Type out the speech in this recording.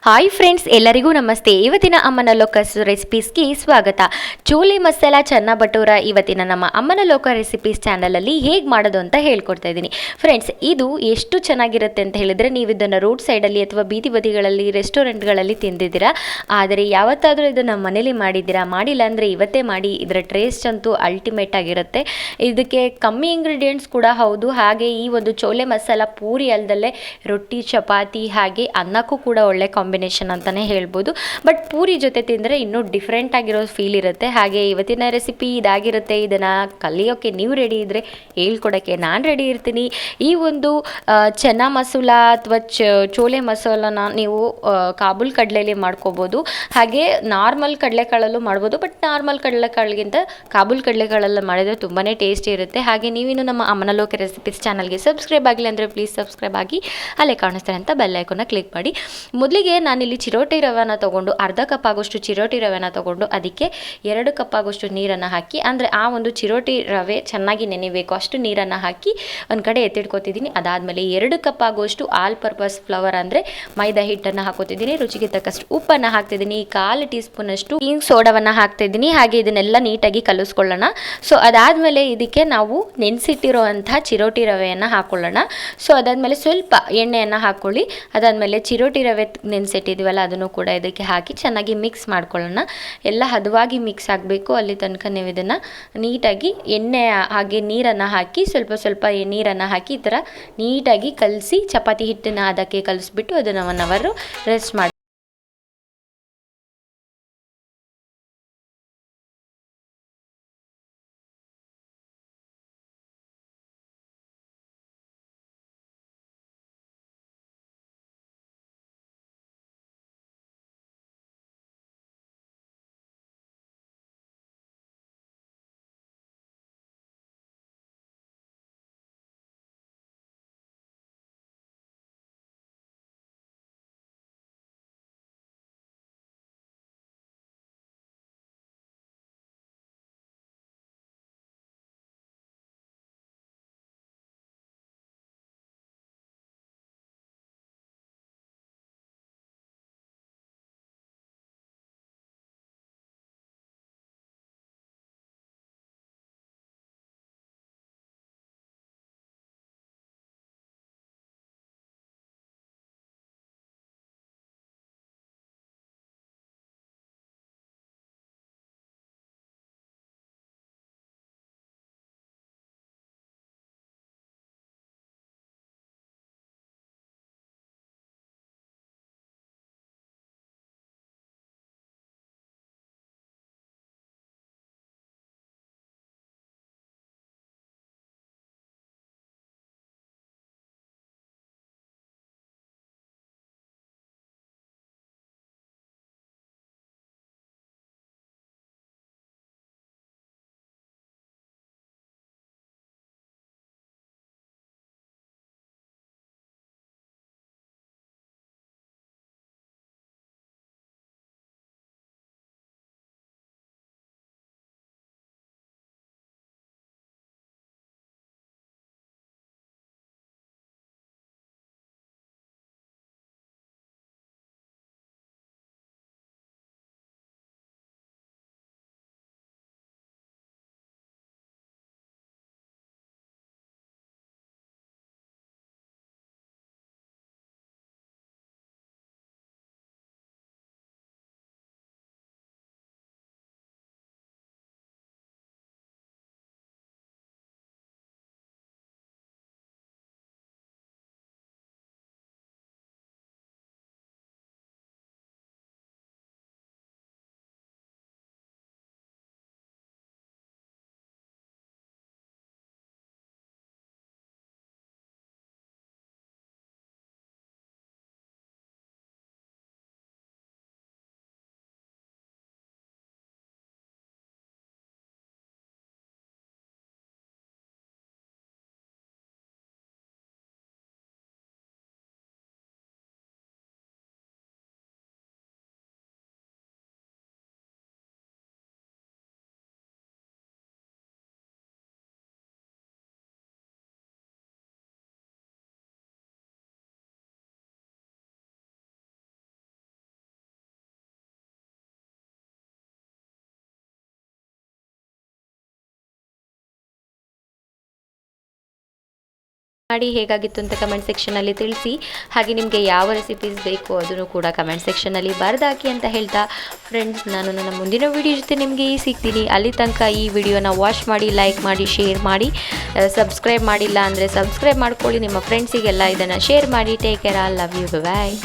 Hi friends, ಎಲ್ಲರಿಗೂ ನಮಸ್ತೆ. ಇವತ್ತಿನ ಅಮ್ಮನ ಲೋಕಸ್ ರೆಸಿಪೀಸ್ಗೆ ಸ್ವಾಗತ. ಚೋಲೆ ಮಸಾಲ ಚನ್ನ ಭಟೂರ ಇವತ್ತಿನ ನಮ್ಮ ಅಮ್ಮನ ಲೋಕ ರೆಸಿಪೀಸ್ ಚಾನಲಲ್ಲಿ ಹೇಗೆ ಮಾಡೋದು ಅಂತ ಹೇಳ್ಕೊಡ್ತಾ ಇದ್ದೀನಿ. ಫ್ರೆಂಡ್ಸ್, ಇದು ಎಷ್ಟು ಚೆನ್ನಾಗಿರುತ್ತೆ ಅಂತ ಹೇಳಿದರೆ, ನೀವು ಇದನ್ನು ರೋಡ್ ಸೈಡಲ್ಲಿ ಅಥವಾ ಬೀದಿ ಬದಿಗಳಲ್ಲಿ ರೆಸ್ಟೋರೆಂಟ್ಗಳಲ್ಲಿ ತಿಂದಿದ್ದೀರಾ. ಆದರೆ ಯಾವತ್ತಾದರೂ ಇದನ್ನು ಮನೇಲಿ ಮಾಡಿದ್ದೀರಾ? ಮಾಡಿಲ್ಲ ಅಂದರೆ ಇವತ್ತೇ ಮಾಡಿ. ಇದರ ಟೇಸ್ಟ್ ಅಂತೂ ಅಲ್ಟಿಮೇಟ್ ಆಗಿರುತ್ತೆ. ಇದಕ್ಕೆ ಕಮ್ಮಿ ಇಂಗ್ರೀಡಿಯೆಂಟ್ಸ್ ಕೂಡ ಹೌದು. ಹಾಗೆ ಈ ಒಂದು ಚೋಲೆ ಮಸಾಲ ಪೂರಿ ಅಲ್ಲದಲ್ಲೇ ರೊಟ್ಟಿ, ಚಪಾತಿ ಹಾಗೆ ಅನ್ನಕ್ಕೂ ಕೂಡ ಒಳ್ಳೆ ಕಾಂಬಿನೇಷನ್ ಅಂತಲೇ ಹೇಳ್ಬೋದು. ಬಟ್ ಪೂರಿ ಜೊತೆ ತಿಂದರೆ ಇನ್ನೂ ಡಿಫ್ರೆಂಟ್ ಆಗಿರೋ ಫೀಲ್ ಇರುತ್ತೆ. ಹಾಗೆ ಇವತ್ತಿನ ರೆಸಿಪಿ ಇದಾಗಿರುತ್ತೆ. ಇದನ್ನು ಕಲಿಯೋಕ್ಕೆ ನೀವು ರೆಡಿ ಇದ್ದರೆ ಹೇಳ್ಕೊಡೋಕ್ಕೆ ನಾನು ರೆಡಿ ಇರ್ತೀನಿ. ಈ ಒಂದು ಚೆನ್ನ ಮಸಾಲ ಅಥವಾ ಚೋಲೆ ಮಸಾಲನ ನೀವು ಕಾಬೂಲ್ ಕಡಲೆಯಲ್ಲಿ ಮಾಡ್ಕೋಬೋದು. ಹಾಗೆ ನಾರ್ಮಲ್ ಕಡಲೆಕಾಳಲ್ಲೂ ಮಾಡ್ಬೋದು. ಬಟ್ ನಾರ್ಮಲ್ ಕಡಲೆಕಾಳಿಗಿಂತ ಕಾಬೂಲ್ ಕಡಲೆಕಾಳಲ್ಲಿ ಮಾಡಿದರೆ ತುಂಬಾ ಟೇಸ್ಟಿ ಇರುತ್ತೆ. ಹಾಗೆ ನೀವಿನ್ನು ನಮ್ಮ ಅಮ್ಮನ ಲೋಕ ರೆಸಿಪೀಸ್ ಚಾನಲ್ಗೆ ಸಬ್ಸ್ಕ್ರೈಬ್ ಆಗಿಲ್ಲ ಅಂದರೆ ಪ್ಲೀಸ್ ಸಬ್ಸ್ಕ್ರೈಬ್ ಆಗಿ ಅಲ್ಲೇ ಕಾಣಿಸ್ತಾರೆ ಅಂತ ಬೆಲ್ ಐಕಾನ್ನ ಕ್ಲಿಕ್ ಮಾಡಿ. ಮೊದಲಿಗೆ ನಾನಿಲ್ಲಿ ಚಿರೋಟಿ ರವೆನ ತೊಗೊಂಡು ಅರ್ಧ ಕಪ್ ಆಗೋಷ್ಟು ಚಿರೋಟಿ ರವೆನ ತೊಗೊಂಡು ಅದಕ್ಕೆ 2 ಕಪ್ ಆಗೋಷ್ಟು ನೀರನ್ನು ಹಾಕಿ, ಅಂದರೆ ಆ ಒಂದು ಚಿರೋಟಿ ರವೆ ಚೆನ್ನಾಗಿ ನೆನೆಬೇಕು ಅಷ್ಟು ನೀರನ್ನು ಹಾಕಿ ಒಂದು ಕಡೆ ಎತ್ತಿಡ್ಕೊತಿದ್ದೀನಿ. ಅದಾದಮೇಲೆ 2 ಕಪ್ ಆಗೋಷ್ಟು ಆಲ್ ಪರ್ಪಸ್ ಫ್ಲವರ್ ಅಂದರೆ ಮೈದಾ ಹಿಟ್ಟನ್ನು ಹಾಕೋತಿದ್ದೀನಿ. ರುಚಿಗೆ ತಕ್ಕಷ್ಟು ಉಪ್ಪನ್ನು ಹಾಕ್ತಿದ್ದೀನಿ. 1/4 ಟೀ ಸ್ಪೂನಷ್ಟು ಬೇಕಿಂಗ್ ಸೋಡಾವನ್ನು ಹಾಕ್ತಿದ್ದೀನಿ. ಹಾಗೆ ಇದನ್ನೆಲ್ಲ ನೀಟಾಗಿ ಕಲಿಸ್ಕೊಳ್ಳೋಣ. ಸೊ ಅದಾದಮೇಲೆ ಇದಕ್ಕೆ ನಾವು ನೆನೆಸಿಟ್ಟಿರೋವಂಥ ಚಿರೋಟಿ ರವೆಯನ್ನು ಹಾಕ್ಕೊಳ್ಳೋಣ. ಸೊ ಅದಾದಮೇಲೆ ಸ್ವಲ್ಪ ಎಣ್ಣೆಯನ್ನು ಹಾಕ್ಕೊಳ್ಳಿ. ಅದಾದಮೇಲೆ ಚಿರೋಟಿ ರವೆ ನೆನೆಸಿಟ್ಟಿದ್ದೀವಲ್ಲ ಅದನ್ನು ಕೂಡ ಇದಕ್ಕೆ ಹಾಕಿ ಚೆನ್ನಾಗಿ ಮಿಕ್ಸ್ ಮಾಡ್ಕೊಳ್ಳೋಣ. ಎಲ್ಲ ಹದವಾಗಿ ಮಿಕ್ಸ್ ಆಗಬೇಕು. ಅಲ್ಲಿ ತನಕ ನೀವು ಇದನ್ನು ನೀಟಾಗಿ ಎಣ್ಣೆ ಹಾಗೆ ನೀರನ್ನು ಹಾಕಿ ಸ್ವಲ್ಪ ಸ್ವಲ್ಪ ನೀರನ್ನು ಹಾಕಿ ಈ ಥರ ನೀಟಾಗಿ ಕಲಸಿ ಚಪಾತಿ ಹಿಟ್ಟನ್ನು ಅದಕ್ಕೆ ಕಲಿಸ್ಬಿಟ್ಟು ಅದನ್ನು 1 ಅವರ್ ರೆಸ್ಟ್ ಮಾಡಿ ಮಾಡಿ ಹೇಗಾಗಿತ್ತು ಅಂತ ಕಮೆಂಟ್ ಸೆಕ್ಷನಲ್ಲಿ ತಿಳಿಸಿ. ಹಾಗೆ ನಿಮಗೆ ಯಾವ ರೆಸಿಪೀಸ್ ಬೇಕು ಅದನ್ನು ಕೂಡ ಕಮೆಂಟ್ ಸೆಕ್ಷನಲ್ಲಿ ಬರೆದಾಕಿ ಅಂತ ಹೇಳ್ತಾ ಫ್ರೆಂಡ್ಸ್, ನಾನು ನನ್ನ ಮುಂದಿನ ವಿಡಿಯೋ ಜೊತೆ ನಿಮಗೆ ಸಿಗ್ತೀನಿ. ಅಲ್ಲಿ ತನಕ ಈ ವಿಡಿಯೋನ ವಾಚ್ ಮಾಡಿ, ಲೈಕ್ ಮಾಡಿ, ಶೇರ್ ಮಾಡಿ, ಸಬ್ಸ್ಕ್ರೈಬ್ ಮಾಡಿಲ್ಲ ಅಂದರೆ ಸಬ್ಸ್ಕ್ರೈಬ್ ಮಾಡ್ಕೊಳ್ಳಿ. ನಿಮ್ಮ ಫ್ರೆಂಡ್ಸಿಗೆಲ್ಲ ಇದನ್ನು ಶೇರ್ ಮಾಡಿ. Take care, I love you, bye.